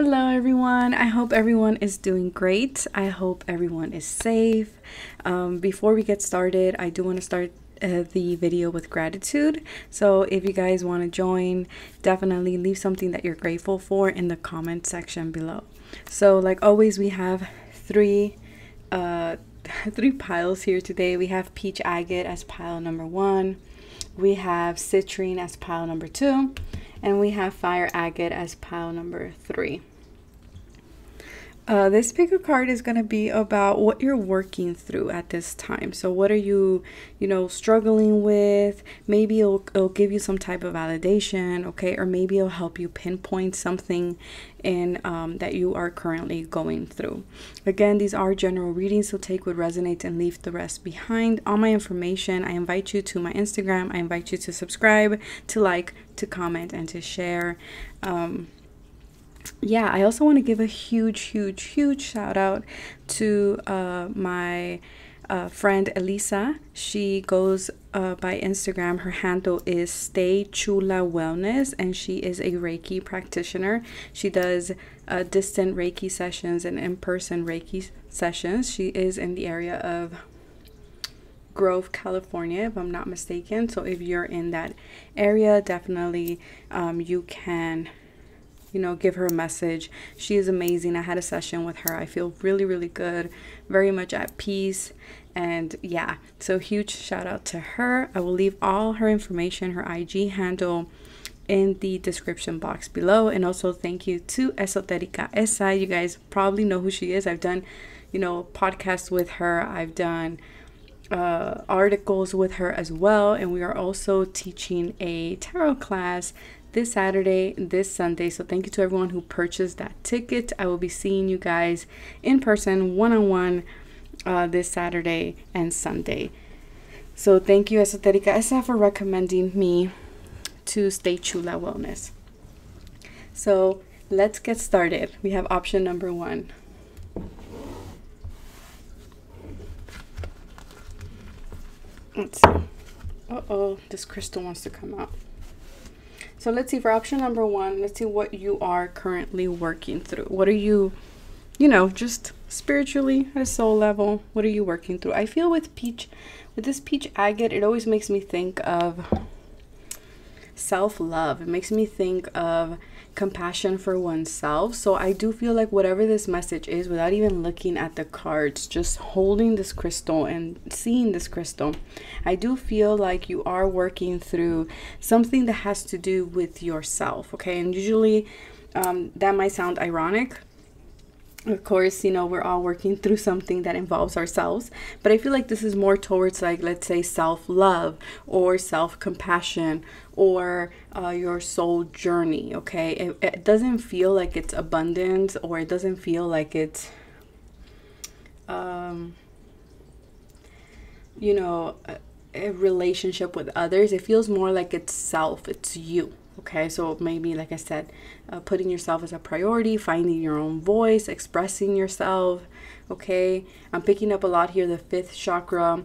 Hello everyone, I hope everyone is doing great. I hope everyone is safe. Before we get started, I do want to start the video with gratitude. So if you guys want to join, definitely leave something that you're grateful for in the comment section below. So like always, we have three piles here today. We have peach agate as pile number 1, we have citrine as pile number 2, and we have fire agate as pile number 3. This pick a card is going to be about what you're working through at this time. So what are you, struggling with? Maybe it'll give you some type of validation, okay? Or maybe it'll help you pinpoint something in that you are currently going through. Again, these are general readings, so take what resonates and leave the rest behind. All my information, I invite you to my Instagram. I invite you to subscribe, to like, to comment, and to share. Yeah, I also want to give a huge shout out to my friend Elisa. She goes by Instagram. Her handle is Stay.Chula.Wellness, and she is a Reiki practitioner. She does distant Reiki sessions and in-person Reiki sessions. She is in the area of Grove, California, if I'm not mistaken. So if you're in that area, definitely you can give her a message. She is amazing. I had a session with her. I feel really good, very much at peace. And yeah, so huge shout out to her. I will leave all her information, her IG handle, in the description box below. And also thank you to Esoterica Esa. You guys probably know who she is. I've done podcasts with her. I've done articles with her as well, and we are also teaching a tarot class this Saturday, this Sunday. So thank you to everyone who purchased that ticket. I will be seeing you guys in person, one-on-one, this Saturday and Sunday. So thank you, Esoterica Esa, for recommending me to Stay.Chula.Wellness. So let's get started. We have option number 1. Let's see. Uh-oh, this crystal wants to come out. So let's see, for option number 1, let's see what you are currently working through. What are you, just spiritually at a soul level, what are you working through? I feel with this peach agate, it always makes me think of self-love. It makes me think of compassion for oneself. So I do feel like whatever this message is, without even looking at the cards, just holding this crystal and seeing this crystal, I do feel like you are working through something that has to do with yourself, okay? And usually that might sound ironic. Of course, we're all working through something that involves ourselves, but I feel like this is more towards, like, let's say self-love or self-compassion or your soul journey, okay? It doesn't feel like it's abundance, or it doesn't feel like it's a relationship with others. It feels more like it's self, it's you. Okay, so maybe, like I said, putting yourself as a priority, finding your own voice, expressing yourself. Okay, I'm picking up a lot here, the 5th chakra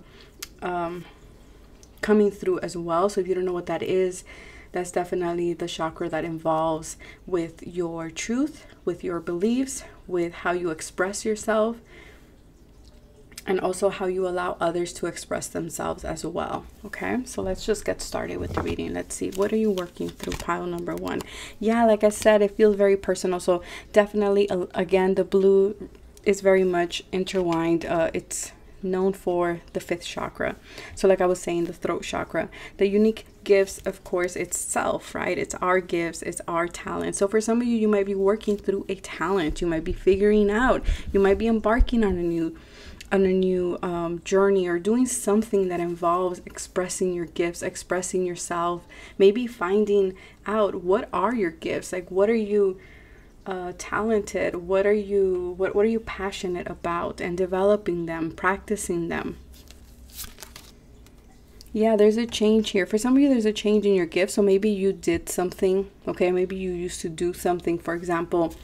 coming through as well. So if you don't know what that is, that's definitely the chakra that involves with your truth, with your beliefs, with how you express yourself, and also how you allow others to express themselves as well. Okay, so let's just get started with the reading. Let's see, what are you working through, pile number 1? Yeah, like I said, it feels very personal. So definitely, again, the blue is very much intertwined. It's known for the 5th chakra. So like I was saying, the throat chakra, the unique gifts, of course, it's self, right? It's our gifts, it's our talent. So for some of you, you might be working through a talent. You might be figuring out, you might be embarking on a new journey, or doing something that involves expressing your gifts, expressing yourself, maybe finding out what are your gifts, like what are you talented, what are you passionate about, and developing them, practicing them. Yeah, there's a change here. For some of you, there's a change in your gift. So maybe you did something, okay? Maybe you used to do something. For example,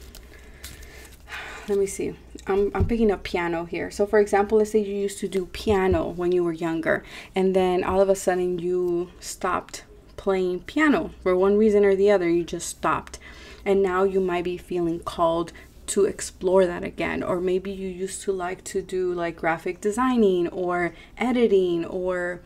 let me see. I'm picking up piano here. So for example, let's say you used to do piano when you were younger, and then all of a sudden you stopped playing piano for one reason or the other. You just stopped. And now you might be feeling called to explore that again. Or maybe you used to like to do like graphic designing or editing or,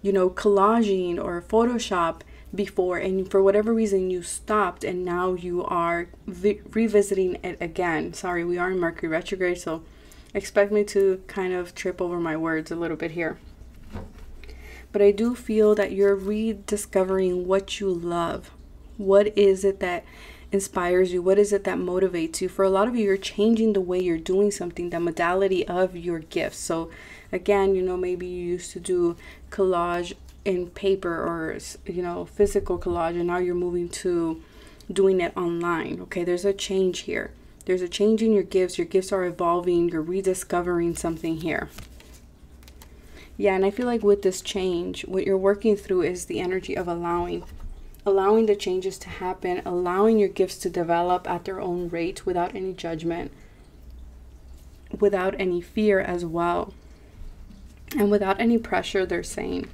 you know, collaging or Photoshop before, and for whatever reason you stopped, and now you are revisiting it again. Sorry, we are in Mercury retrograde, so expect me to kind of trip over my words a little bit here. But I do feel that you're rediscovering what you love. What is it that inspires you? What is it that motivates you? For a lot of you, you're changing the way you're doing something, the modality of your gifts. So again, you know, maybe you used to do collage in paper or, you know, physical collage, and now you're moving to doing it online. Okay, there's a change here. There's a change in your gifts. Your gifts are evolving. You're rediscovering something here. Yeah, and I feel like with this change, what you're working through is the energy of allowing the changes to happen, allowing your gifts to develop at their own rate without any judgment, without any fear as well, and without any pressure, they're saying.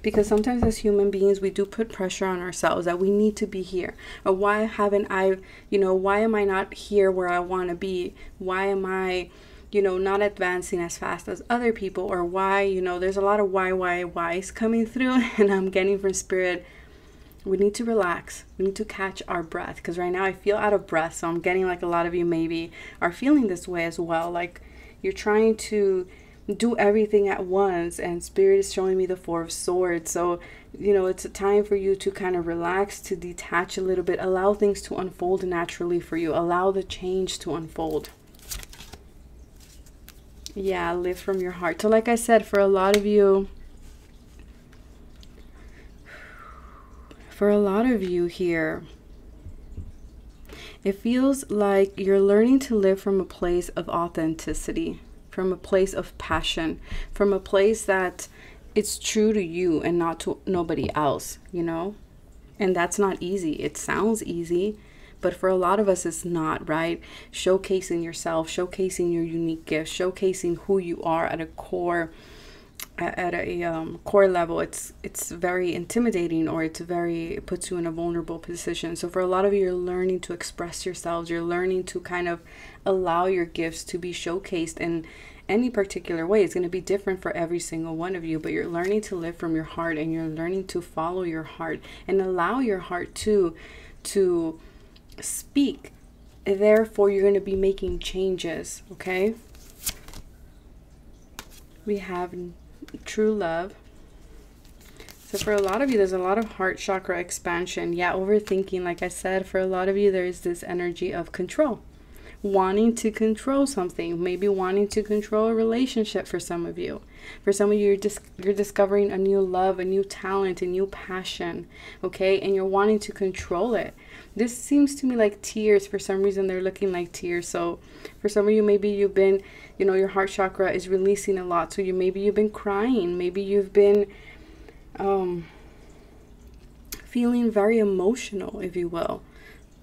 Because sometimes as human beings, we do put pressure on ourselves that we need to be here. Or why haven't I, you know, why am I not here where I want to be? Why am I, you know, not advancing as fast as other people? Or why, you know, there's a lot of whys coming through, and I'm getting from Spirit, we need to relax. We need to catch our breath, because right now I feel out of breath. So I'm getting like a lot of you maybe are feeling this way as well. Like you're trying to do everything at once, and Spirit is showing me the Four of Swords. So, you know, it's a time for you to kind of relax, to detach a little bit, allow things to unfold naturally for you, allow the change to unfold. Yeah, live from your heart. So like I said, for a lot of you here, it feels like you're learning to live from a place of authenticity, from a place of passion, from a place that it's true to you and not to nobody else, you know? And that's not easy. It sounds easy, but for a lot of us, it's not, right? Showcasing yourself, showcasing your unique gifts, showcasing who you are at a core, core level, it's very intimidating, or it puts you in a vulnerable position. So for a lot of you, you're learning to express yourselves. You're learning to kind of allow your gifts to be showcased in any particular way. It's going to be different for every single one of you, but you're learning to live from your heart, and you're learning to follow your heart and allow your heart to speak. Therefore, you're going to be making changes. Okay, we have true love. So for a lot of you, there's a lot of heart chakra expansion. Yeah, overthinking. Like I said, for a lot of you, there's this energy of control, wanting to control something, maybe wanting to control a relationship. For some of you, you're discovering a new love, a new talent, a new passion. Okay, and you're wanting to control it. This seems to me like tears. For some reason, they're looking like tears. So for some of you, maybe you've been, you know, your heart chakra is releasing a lot. So maybe you've been crying. Maybe you've been feeling very emotional, if you will.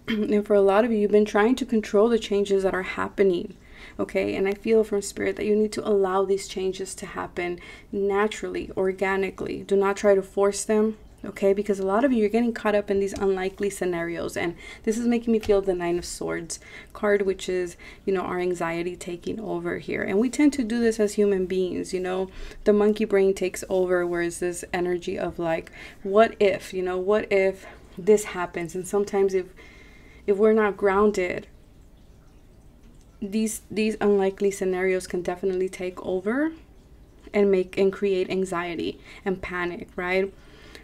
And for a lot of you, you've been trying to control the changes that are happening. Okay, and I feel from Spirit that you need to allow these changes to happen naturally, organically. Do not try to force them. Okay, because a lot of you, you're getting caught up in these unlikely scenarios, and this is making me feel the Nine of Swords card, which is, you know, our anxiety taking over here. And we tend to do this as human beings, you know, the monkey brain takes over, whereas this energy of like, what if, you know, what if this happens? And sometimes if we're not grounded, these unlikely scenarios can definitely take over and create anxiety and panic, right?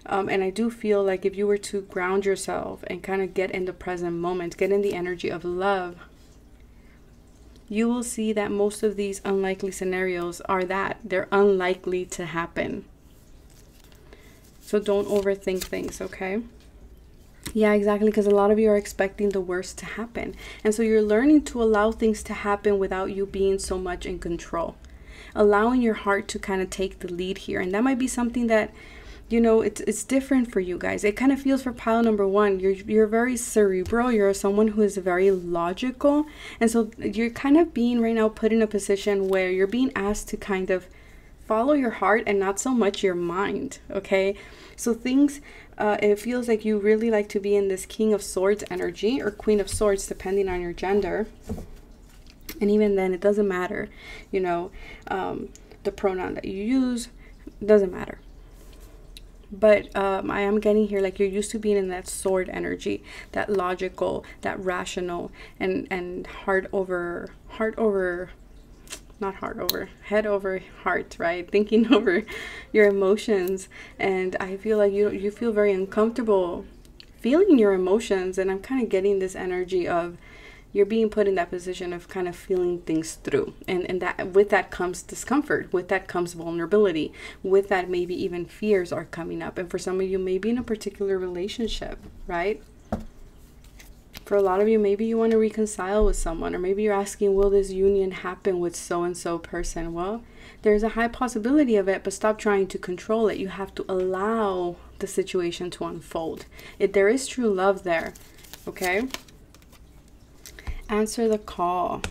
And I do feel like if you were to ground yourself and kind of get in the present moment, get in the energy of love, you will see that most of these unlikely scenarios are that they're unlikely to happen. So don't overthink things, okay? Yeah, exactly, because a lot of you are expecting the worst to happen. And so you're learning to allow things to happen without you being so much in control. Allowing your heart to kind of take the lead here. And that might be something that, you know, it's different for you guys. It kind of feels for pile number one, you're very cerebral. You're someone who is very logical. And so you're kind of being right now put in a position where you're being asked to kind of follow your heart and not so much your mind. Okay, so things It feels like you really like to be in this King of Swords energy or Queen of Swords, depending on your gender. And even then, it doesn't matter, you know, the pronoun that you use, doesn't matter. But I am getting here like you're used to being in that sword energy, that logical, that rational, and head over, head over heart, right? Thinking over your emotions. And I feel like you feel very uncomfortable feeling your emotions. And I'm kind of getting this energy of you're being put in that position of kind of feeling things through. And that with that comes discomfort. With that comes vulnerability. With that, maybe even fears are coming up. And for some of you, maybe in a particular relationship, right? For a lot of you, maybe you want to reconcile with someone, or maybe you're asking, will this union happen with so-and-so person? Well, there's a high possibility of it, but stop trying to control it. You have to allow the situation to unfold. There is true love there, okay? Answer the call.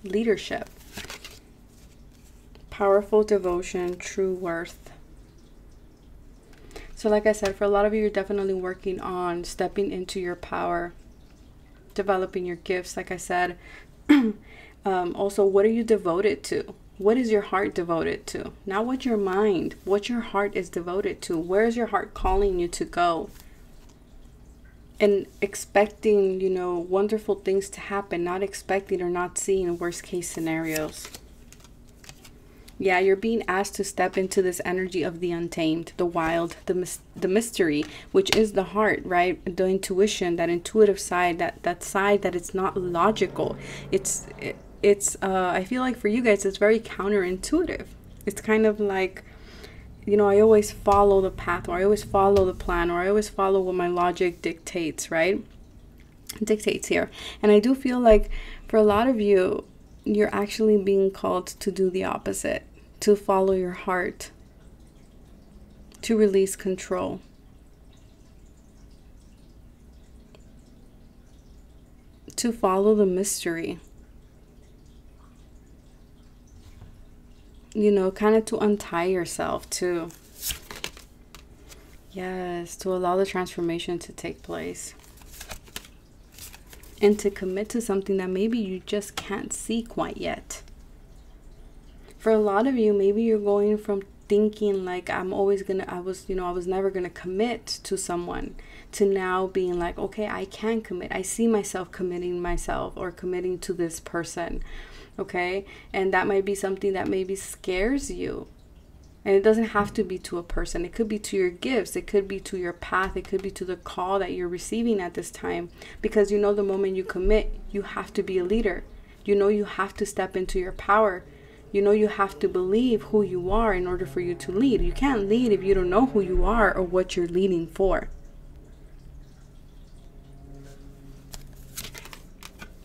Leadership. Powerful devotion, true worth. So like I said, for a lot of you, you're definitely working on stepping into your power, developing your gifts, like I said. Also, what are you devoted to? What is your heart devoted to? Not what your mind, what your heart is devoted to. Where is your heart calling you to go? And expecting, you know, wonderful things to happen, not expecting or not seeing worst case scenarios. Yeah, you're being asked to step into this energy of the untamed, the wild, the mystery, which is the heart, right? The intuition, that intuitive side, that side that it's not logical. It's I feel like for you guys, it's very counterintuitive. It's kind of like, you know, I always follow the path, or I always follow the plan, or I always follow what my logic dictates, right? Dictates here. And I do feel like for a lot of you, you're actually being called to do the opposite, to follow your heart, to release control. To follow the mystery. You know, kind of to untie yourself too. Yes, to allow the transformation to take place. And to commit to something that maybe you just can't see quite yet. For a lot of you, maybe you're going from thinking like I was never gonna commit to someone, to now being like, okay, I can commit. I see myself committing myself or committing to this person. Okay, and that might be something that maybe scares you. And it doesn't have to be to a person. It could be to your gifts. It could be to your path. It could be to the call that you're receiving at this time. Because you know, the moment you commit, you have to be a leader. You know, you have to step into your power. You know, you have to believe who you are in order for you to lead. You can't lead if you don't know who you are or what you're leading for.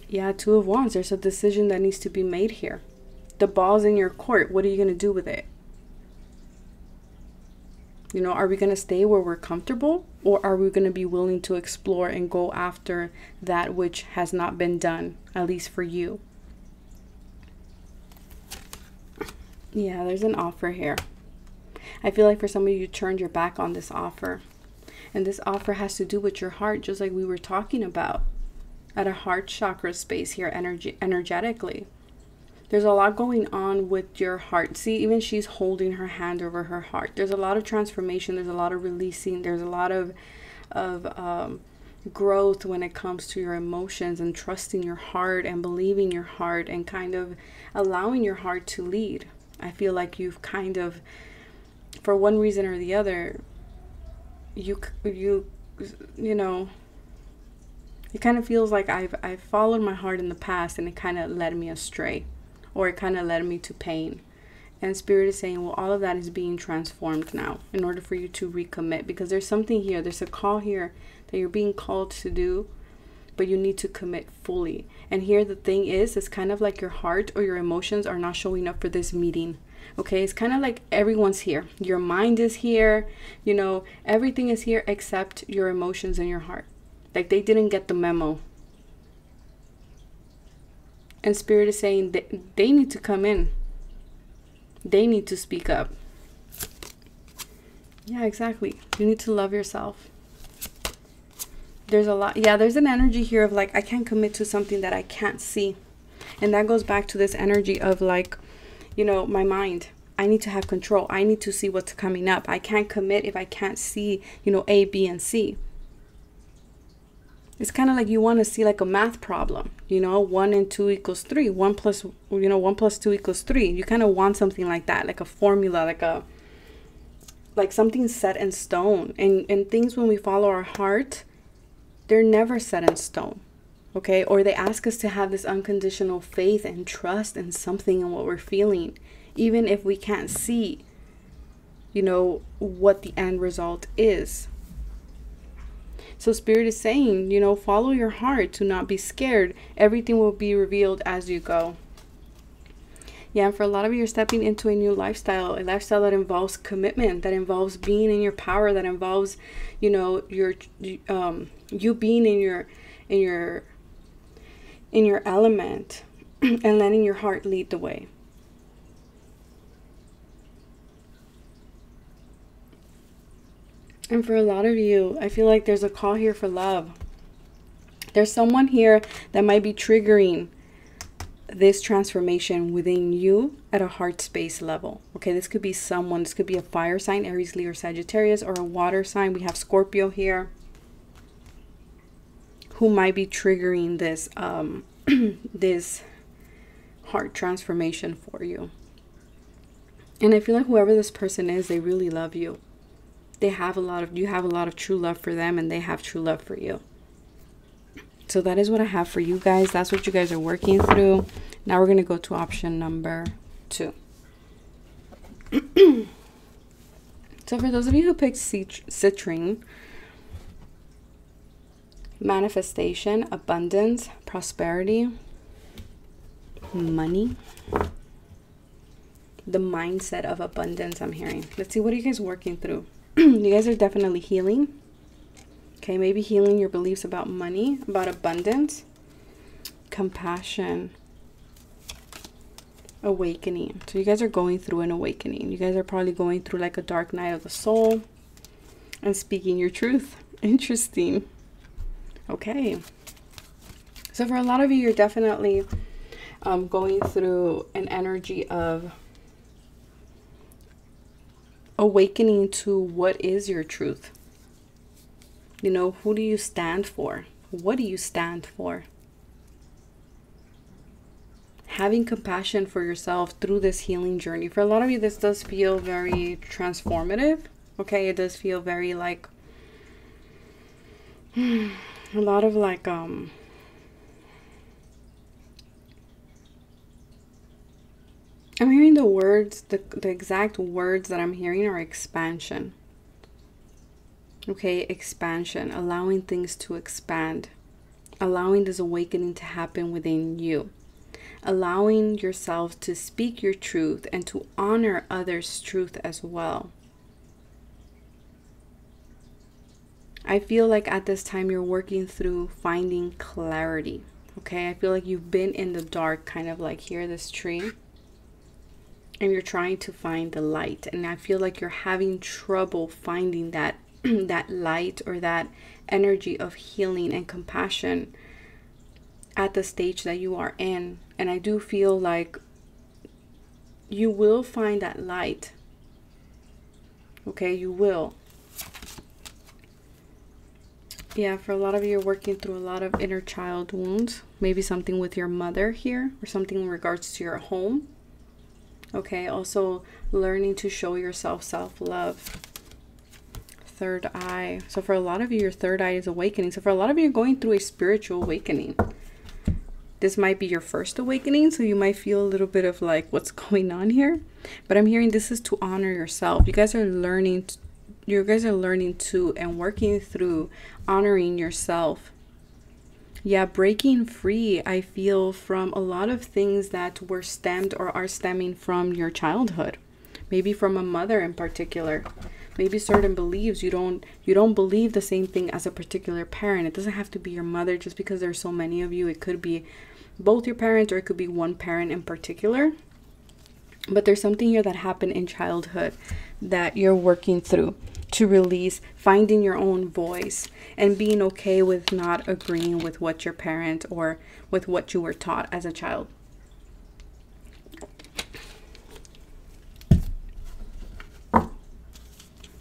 Yeah, Two of Wands. There's a decision that needs to be made here. The ball's in your court. What are you going to do with it? You know, are we going to stay where we're comfortable? Or are we going to be willing to explore and go after that which has not been done, at least for you? Yeah, there's an offer here. I feel like for some of you, you turned your back on this offer. And this offer has to do with your heart, just like we were talking about. At a heart chakra space here, energetically. There's a lot going on with your heart. See, even she's holding her hand over her heart. There's a lot of transformation. There's a lot of releasing. There's a lot of growth when it comes to your emotions and trusting your heart and believing your heart and kind of allowing your heart to lead. I feel like you've kind of, for one reason or the other, you know, it kind of feels like I've followed my heart in the past and it kind of led me astray, or it kind of led me to pain. And Spirit is saying, well, all of that is being transformed now in order for you to recommit, because there's something here. There's a call here that you're being called to do, but you need to commit fully. And here the thing is, it's kind of like your heart or your emotions are not showing up for this meeting. Okay, it's kind of like everyone's here. Your mind is here, you know, everything is here except your emotions and your heart. Like they didn't get the memo. And Spirit is saying that they need to come in. They need to speak up. Yeah, exactly. You need to love yourself. There's a lot. Yeah, there's an energy here of like, I can't commit to something that I can't see. And that goes back to this energy of like, you know, my mind. I need to have control. I need to see what's coming up. I can't commit if I can't see, you know, A, B, and C. It's kind of like you want to see like a math problem, you know, 1 and 2 equals 3. 1 plus, you know, 1 plus 2 equals 3. You kind of want something like that, like a formula, like something set in stone. And things when we follow our heart, they're never set in stone. Okay, or they ask us to have this unconditional faith and trust in something and what we're feeling, even if we can't see, you know, what the end result is. So Spirit is saying, you know, follow your heart, to not be scared. Everything will be revealed as you go. Yeah, and for a lot of you, you're stepping into a new lifestyle, a lifestyle that involves commitment, that involves being in your power, that involves, you know, you being in your element and letting your heart lead the way. And for a lot of you, I feel like there's a call here for love. There's someone here that might be triggering this transformation within you at a heart space level. Okay, this could be someone. This could be a fire sign, Aries, Leo, or Sagittarius, or a water sign. We have Scorpio here, who might be triggering this this heart transformation for you. And I feel like whoever this person is, they really love you. You have a lot of true love for them, and they have true love for you. So that is what I have for you guys. That's what you guys are working through. Now we're going to go to option number 2. So for those of you who picked citrine, manifestation, abundance, prosperity, money, the mindset of abundance, I'm hearing. Let's see, what are you guys working through? You guys are definitely healing. Okay, maybe healing your beliefs about money, about abundance, compassion, awakening. So you guys are going through an awakening. You guys are probably going through like a dark night of the soul and speaking your truth. Interesting. Okay. So for a lot of you, you're definitely going through an energy of awakening to what is your truth. You know, who do you stand for? What do you stand for? Having compassion for yourself through this healing journey. For a lot of you, this does feel very transformative. Okay, it does feel very like a lot of like I'm hearing the words, the exact words that I'm hearing are expansion. Okay, expansion, allowing things to expand, allowing this awakening to happen within you, allowing yourself to speak your truth and to honor others' truth as well. I feel like at this time you're working through finding clarity. Okay, I feel like you've been in the dark, kind of like here, this tree. And you're trying to find the light. And I feel like you're having trouble finding that that light or that energy of healing and compassion at the stage that you are in. And I do feel like you will find that light. Okay, you will. Yeah, for a lot of you, you're working through a lot of inner child wounds. Maybe something with your mother here, or something in regards to your home. Okay, also learning to show yourself self-love. Third eye. So for a lot of you, your third eye is awakening. So for a lot of you, you're going through a spiritual awakening. This might be your first awakening, so you might feel a little bit of like, what's going on here? But I'm hearing this is to honor yourself. You guys are learning to and working through honoring yourself. Yeah, breaking free, I feel, from a lot of things that were stemmed or are stemming from your childhood. Maybe from a mother in particular. Maybe certain beliefs, you don't believe the same thing as a particular parent. It doesn't have to be your mother just because there's so many of you. It could be both your parents, or it could be one parent in particular. But there's something here that happened in childhood that you're working through. to release, finding your own voice, and being okay with not agreeing with what your parent or with what you were taught as a child.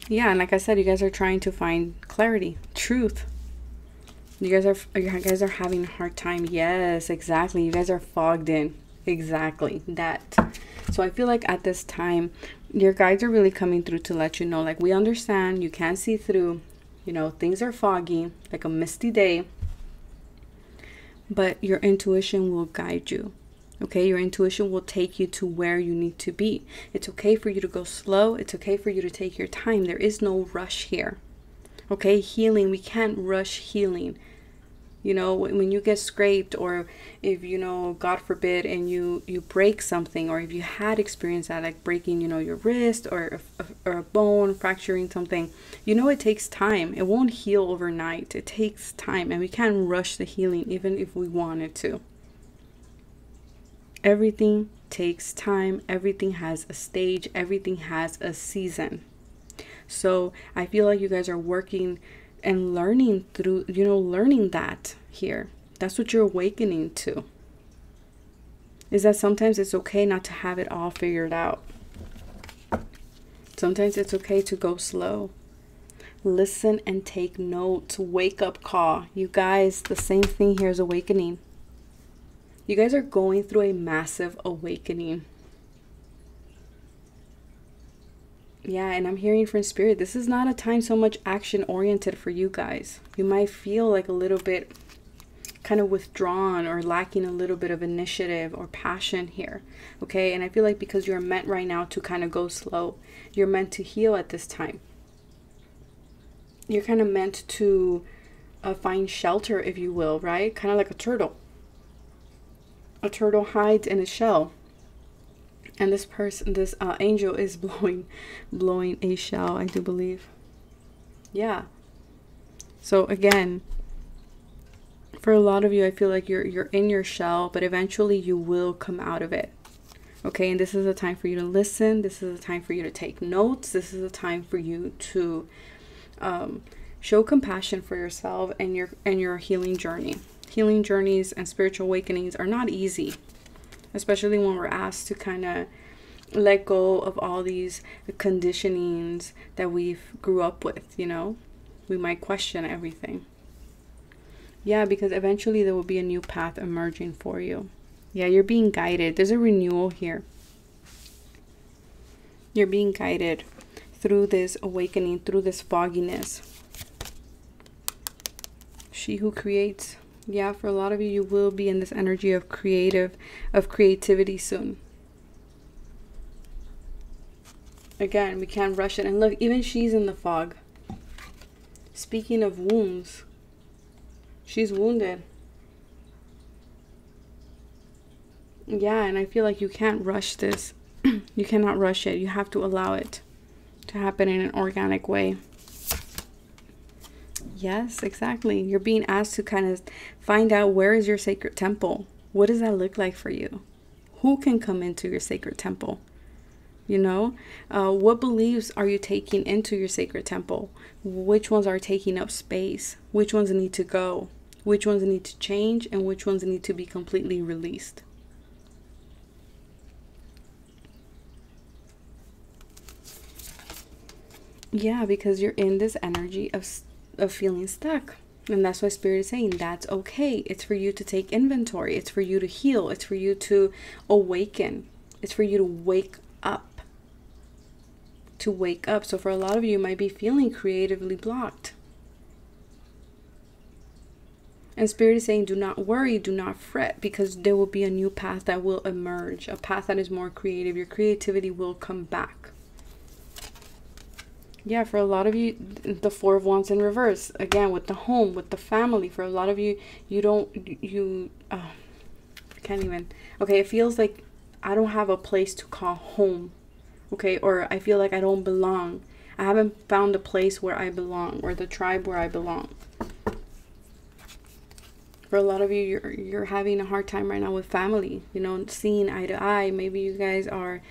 Yeah, and like I said, you guys are trying to find clarity, truth. You guys are having a hard time. Yes, exactly. You guys are fogged in. Exactly that. So I feel like at this time, your guides are really coming through to let you know, like, we understand you can't see through, you know, things are foggy, like a misty day, but your intuition will guide you. Okay, your intuition will take you to where you need to be. It's okay for you to go slow. It's okay for you to take your time. There is no rush here. Okay, healing, we can't rush healing. You know, when you get scraped, or if, you know, God forbid, and you break something, or if you had experienced that, like breaking, you know, your wrist or a bone, fracturing something, you know, it takes time. It won't heal overnight. It takes time, and we can't rush the healing even if we wanted to. Everything takes time. Everything has a stage. Everything has a season. So I feel like you guys are working and learning through, you know, learning that here. That's what you're awakening to. Is that sometimes it's okay not to have it all figured out. Sometimes it's okay to go slow. Listen and take notes. Wake up call. You guys, the same thing here is awakening. You guys are going through a massive awakening. Yeah, and I'm hearing from Spirit, this is not a time so much action oriented for you guys. You might feel like a little bit kind of withdrawn or lacking a little bit of initiative or passion here. Okay, and I feel like because you're meant right now to kind of go slow, you're meant to heal at this time. You're kind of meant to find shelter, if you will, right? Kind of like a turtle. A turtle hides in a shell. And this person, this angel is blowing a shell, I do believe. Yeah. So again, for a lot of you, I feel like you're in your shell, but eventually you will come out of it. Okay, and this is a time for you to listen. This is a time for you to take notes. This is a time for you to show compassion for yourself and your healing journey. Healing journeys and spiritual awakenings are not easy, especially when we're asked to kind of let go of all these conditionings that we've grew up with, you know. We might question everything. Yeah, because eventually there will be a new path emerging for you. Yeah, you're being guided. There's a renewal here. You're being guided through this awakening, through this fogginess. She who creates. Yeah, for a lot of you, you will be in this energy of creativity soon. Again, we can't rush it. And look, even she's in the fog. Speaking of wounds, she's wounded. Yeah, and I feel like you can't rush this. You cannot rush it. You have to allow it to happen in an organic way. Yes, exactly. You're being asked to kind of find out, where is your sacred temple? What does that look like for you? Who can come into your sacred temple? You know, what beliefs are you taking into your sacred temple? Which ones are taking up space? Which ones need to go? Which ones need to change? And which ones need to be completely released? Yeah, because you're in this energy of feeling stuck. And that's why Spirit is saying that's okay. It's for you to take inventory. It's for you to heal. It's for you to awaken. It's for you to wake up. To wake up. So for a lot of you, you might be feeling creatively blocked. And Spirit is saying, do not worry, do not fret, because there will be a new path that will emerge. A path that is more creative. Your creativity will come back. Yeah, for a lot of you, the Four of Wands in reverse. Again, with the home, with the family. For a lot of you, I can't even. Okay, it feels like I don't have a place to call home. Okay, or I feel like I don't belong. I haven't found a place where I belong, or the tribe where I belong. For a lot of you, you're having a hard time right now with family. You know, seeing eye to eye. Maybe you guys are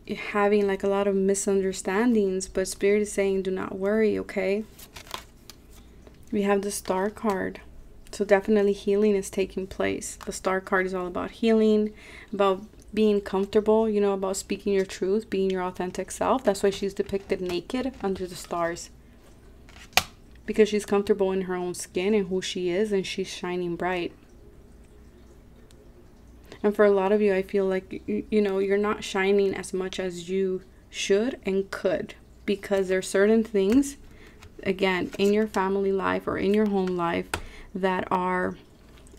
having like a lot of misunderstandings, but Spirit is saying do not worry, okay? We have the Star card. So definitely healing is taking place. The Star card is all about healing, about being comfortable, you know, about speaking your truth, being your authentic self. That's why she's depicted naked under the stars. Because she's comfortable in her own skin and who she is, and she's shining bright. And for a lot of you, I feel like, you know, you're not shining as much as you should and could. Because there are certain things, again, in your family life or in your home life that are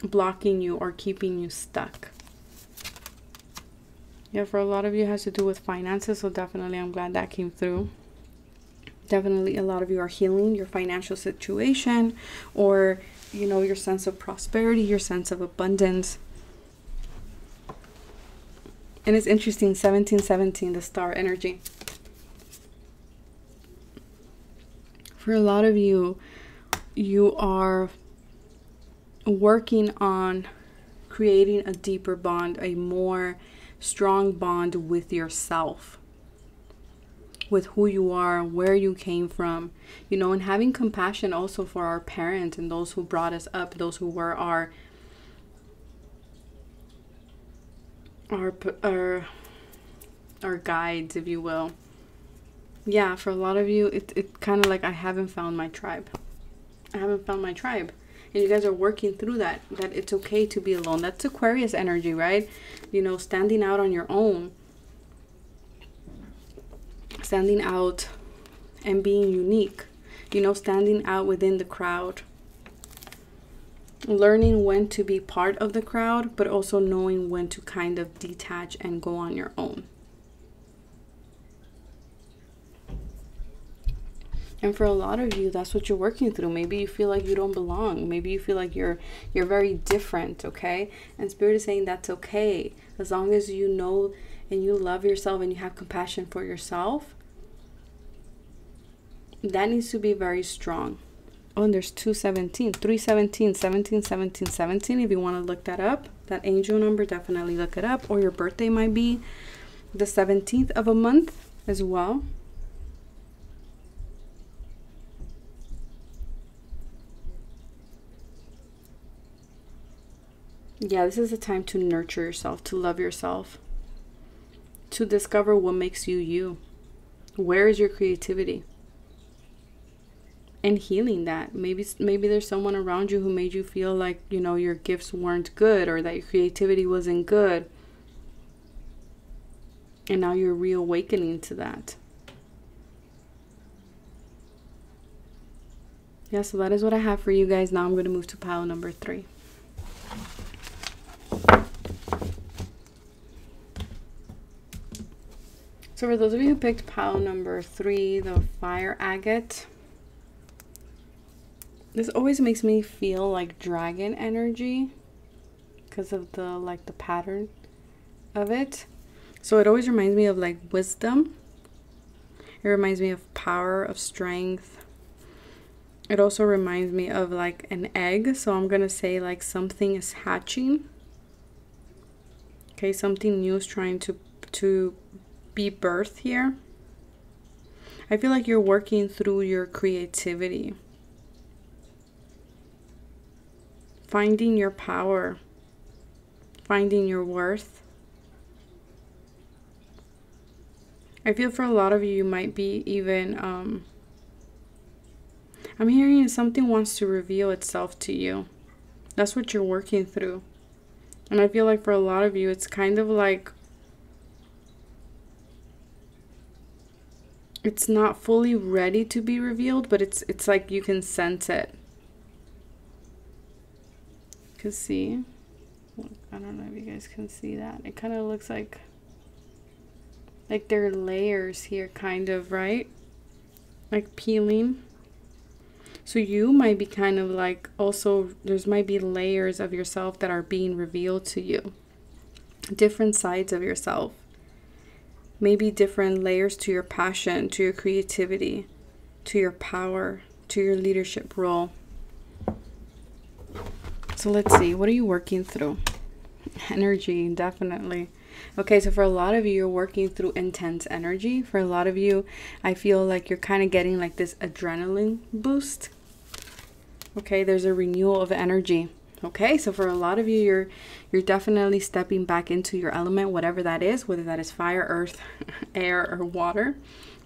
blocking you or keeping you stuck. Yeah, for a lot of you, it has to do with finances. So definitely, I'm glad that came through. Definitely, a lot of you are healing your financial situation, or, you know, your sense of prosperity, your sense of abundance. And it's interesting, 1717, the star energy. For a lot of you, you are working on creating a deeper bond, a more strong bond with yourself, with who you are, where you came from, you know, and having compassion also for our parents and those who brought us up, those who were our guides, if you will. Yeah, for a lot of you, it kind of like, I haven't found my tribe. I haven't found my tribe. And you guys are working through that it's okay to be alone. That's Aquarius energy, right? You know, standing out on your own. Standing out and being unique. You know, standing out within the crowd. Learning when to be part of the crowd, but also knowing when to kind of detach and go on your own. And for a lot of you, that's what you're working through. Maybe you feel like you don't belong. Maybe you feel like you're very different, okay? And Spirit is saying that's okay. As long as you know and you love yourself and you have compassion for yourself, that needs to be very strong. Oh, and there's 217, 317, 17, 17, 17. If you want to look that up, that angel number, definitely look it up. Or your birthday might be the 17th of a month as well. Yeah, this is a time to nurture yourself, to love yourself, to discover what makes you you. Where is your creativity? And healing that. Maybe there's someone around you who made you feel like, you know, your gifts weren't good, or that your creativity wasn't good. And now you're reawakening to that. Yeah, so that is what I have for you guys. Now I'm going to move to pile number 3. So for those of you who picked pile number 3, the fire agate, this always makes me feel like dragon energy because of the pattern of it. So it always reminds me of like wisdom. It reminds me of power, of strength. It also reminds me of like an egg. So I'm going to say like something is hatching. Okay, something new is trying to be birthed here. I feel like you're working through your creativity. Finding your power. Finding your worth. I feel for a lot of you, you might be even, I'm hearing something wants to reveal itself to you. That's what you're working through. And I feel like for a lot of you, it's kind of like, it's not fully ready to be revealed, but it's like you can sense it. You can see. I don't know if you guys can see that. It kind of looks like there are layers here, kind of, right? Like peeling. So you might be kind of like, also, there's might be layers of yourself that are being revealed to you. Different sides of yourself. Maybe different layers to your passion, to your creativity, to your power, to your leadership role. So let's see, what are you working through? Energy, definitely. Okay, so for a lot of you, you're working through intense energy. For a lot of you, I feel like you're kind of getting like this adrenaline boost. Okay, there's a renewal of energy. Okay, so for a lot of you, you're definitely stepping back into your element, whatever that is, whether that is fire, earth, air, or water.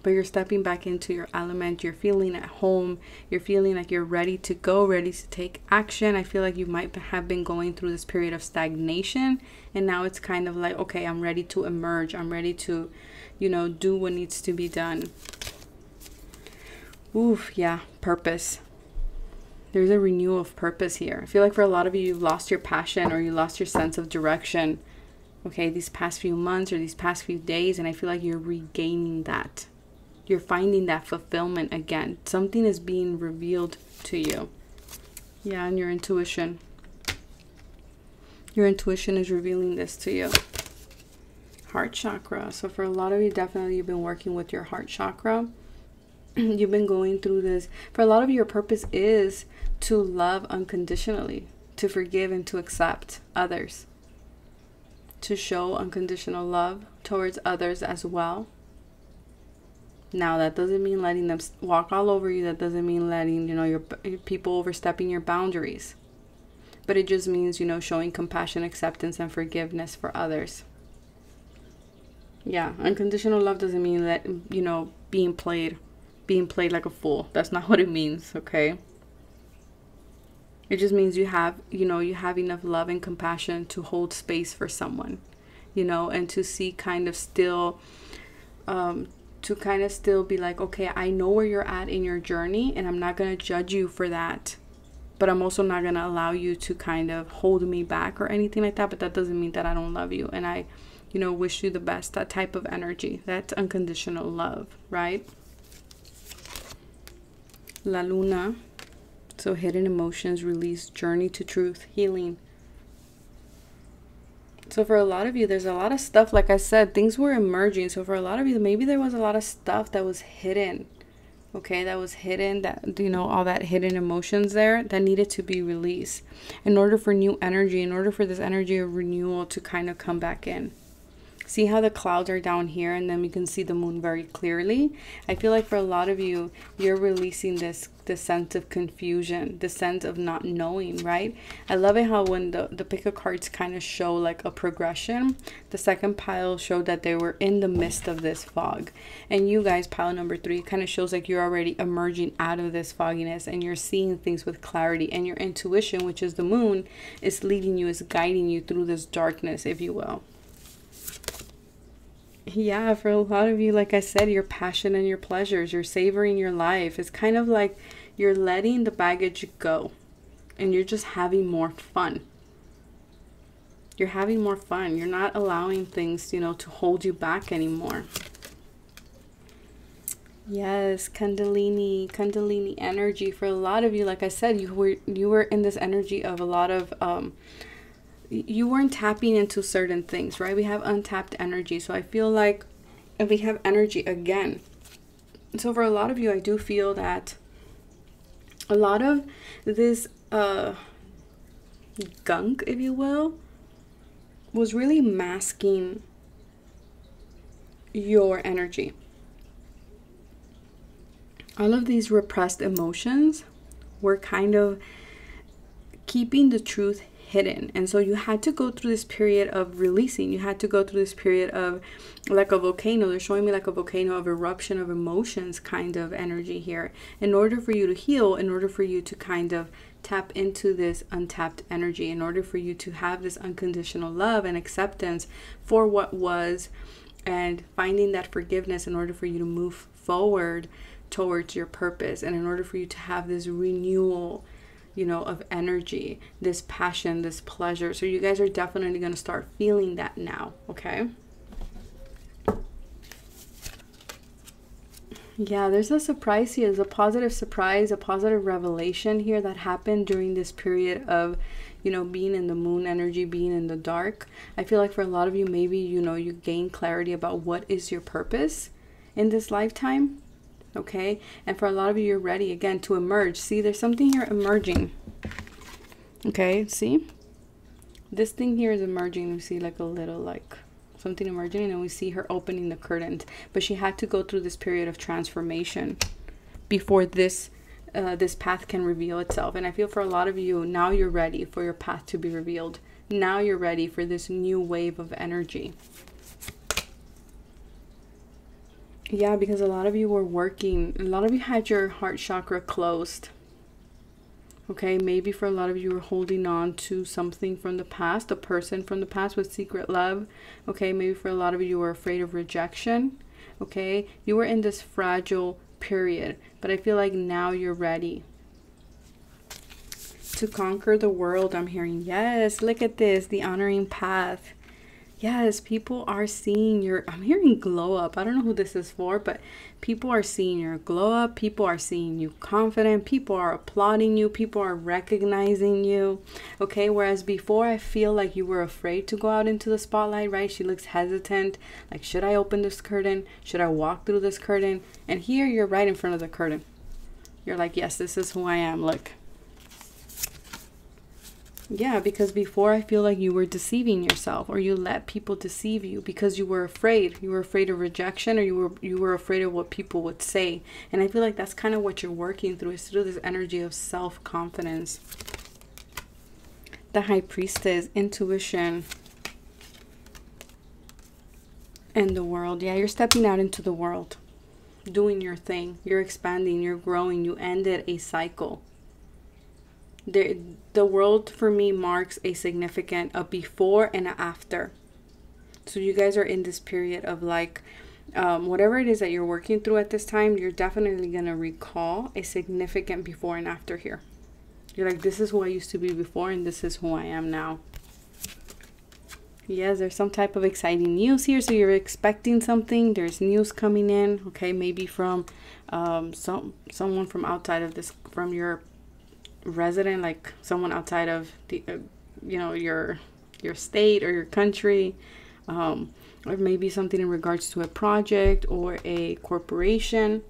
But you're stepping back into your element. You're feeling at home. You're feeling like you're ready to go, ready to take action. I feel like you might have been going through this period of stagnation. And now it's kind of like, okay, I'm ready to emerge. I'm ready to, you know, do what needs to be done. Oof, yeah, purpose. There's a renewal of purpose here. I feel like for a lot of you, you've lost your passion or you lost your sense of direction. Okay, these past few months or these past few days. And I feel like you're regaining that. You're finding that fulfillment again. Something is being revealed to you. Yeah, and your intuition. Your intuition is revealing this to you. Heart chakra. So for a lot of you, definitely you've been working with your heart chakra. You've been going through this. For a lot of you, your purpose is to love unconditionally, to forgive and to accept others, to show unconditional love towards others as well. Now, that doesn't mean letting them walk all over you. That doesn't mean letting, you know, your people overstepping your boundaries. But it just means, you know, showing compassion, acceptance, and forgiveness for others. Yeah, unconditional love doesn't mean that, you know, being played like a fool. That's not what it means, okay? It just means you have, you know, you have enough love and compassion to hold space for someone, you know, and to see kind of still, to kind of still be like, okay, I know where you're at in your journey and I'm not going to judge you for that. But I'm also not going to allow you to kind of hold me back or anything like that. But that doesn't mean that I don't love you. And I, you know, wish you the best. That type of energy. That's unconditional love, right? La Luna. So hidden emotions, release, journey to truth, healing. So for a lot of you, there's a lot of stuff, like I said, things were emerging. So for a lot of you, maybe there was a lot of stuff that was hidden. Okay, that was hidden, that, you know, all that hidden emotions there that needed to be released in order for new energy, in order for this energy of renewal to kind of come back in. See how the clouds are down here and then we can see the moon very clearly. I feel like for a lot of you, you're releasing this sense of confusion, the sense of not knowing, right? I love it how when the pick of cards kind of show like a progression, the second pile showed that they were in the midst of this fog. And you guys, pile number 3, kind of shows like you're already emerging out of this fogginess and you're seeing things with clarity. And your intuition, which is the moon, is leading you, is guiding you through this darkness, if you will. Yeah, for a lot of you, like I said, your passion and your pleasures, you're savoring your life. It's kind of like you're letting the baggage go and you're just having more fun. You're having more fun. You're not allowing things, you know, to hold you back anymore. Yes, Kundalini energy. For a lot of you, like I said, you were in this energy of a lot of you weren't tapping into certain things, right? We have untapped energy. So I feel like we have energy again. So for a lot of you, I do feel that a lot of this gunk, if you will, was really masking your energy. All of these repressed emotions were kind of keeping the truth hidden. And so you had to go through this period of releasing. You had to go through this period of like a volcano. They're showing me like a volcano of eruption of emotions kind of energy here. In order for you to heal, in order for you to kind of tap into this untapped energy, in order for you to have this unconditional love and acceptance for what was, and finding that forgiveness in order for you to move forward towards your purpose, and in order for you to have this renewal, you know, of energy, this passion, this pleasure. So you guys are definitely going to start feeling that now, okay? Yeah, there's a surprise here. There's a positive surprise, a positive revelation here that happened during this period of, you know, being in the moon energy, being in the dark. I feel like for a lot of you, maybe, you know, you gain clarity about what is your purpose in this lifetime. Okay, and for a lot of you, you're ready again to emerge. See, there's something here emerging. Okay, see, this thing here is emerging. You see like a little like something emerging, and then we see her opening the curtains. But she had to go through this period of transformation before this path can reveal itself. And I feel for a lot of you, now you're ready for your path to be revealed. Now you're ready for this new wave of energy. Yeah, because a lot of you were working, a lot of you had your heart chakra closed. Okay, maybe for a lot of you were holding on to something from the past, a person from the past with secret love. Okay, maybe for a lot of you were afraid of rejection. Okay, you were in this fragile period, but I feel like now you're ready to conquer the world. I'm hearing, yes, look at this, the honoring path. Yes, people are seeing your, I'm hearing glow up. I don't know who this is for, but people are seeing your glow up. People are seeing you confident. People are applauding you. People are recognizing you. Okay, whereas before I feel like you were afraid to go out into the spotlight, right? She looks hesitant. Like, should I open this curtain? Should I walk through this curtain? And here you're right in front of the curtain. You're like, yes, this is who I am. Look. Yeah, because before I feel like you were deceiving yourself, or you let people deceive you because you were afraid. You were afraid of rejection, or you were afraid of what people would say. And I feel like that's kind of what you're working through, is through this energy of self-confidence. The High Priestess, intuition, and the world. Yeah, you're stepping out into the world, doing your thing. You're expanding, you're growing. You ended a cycle. The world for me marks a significant a before and a after. So you guys are in this period of like whatever it is that you're working through at this time, you're definitely going to recall a significant before and after here. You're like, this is who I used to be before, and this is who I am now. Yes, there's some type of exciting news here. So you're expecting something. There's news coming in. Okay, maybe from someone from outside of this, from your resident, like someone outside of the you know, your state or your country, or maybe something in regards to a project or a corporation.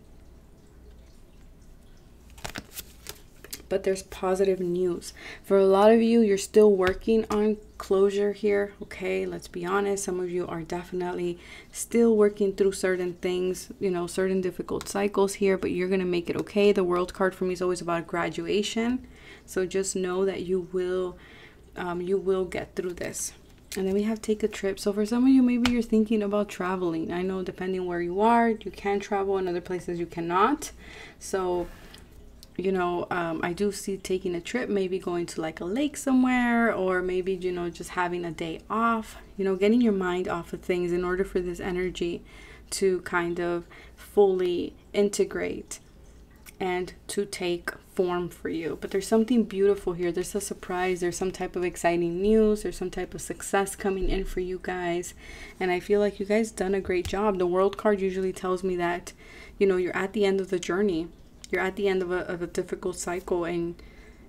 But there's positive news for a lot of you. You're still working on closure here. Okay, let's be honest, some of you are definitely still working through certain things, you know, certain difficult cycles here, but you're gonna make it. Okay, the World card for me is always about graduation, so just know that you will get through this. And then we have take a trip. So for some of you, maybe you're thinking about traveling. I know depending where you are, you can travel, in other places you cannot. So you know, I do see taking a trip, maybe going to like a lake somewhere, or maybe, you know, just having a day off, you know, getting your mind off of things in order for this energy to kind of fully integrate and to take form for you. But there's something beautiful here. There's a surprise. There's some type of exciting news. There's some type of success coming in for you guys. And I feel like you guys done a great job. The World card usually tells me that, you know, you're at the end of the journey. You're at the end of a difficult cycle, and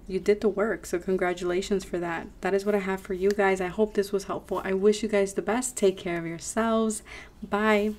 you did the work. So congratulations for that. That is what I have for you guys. I hope this was helpful. I wish you guys the best. Take care of yourselves. Bye.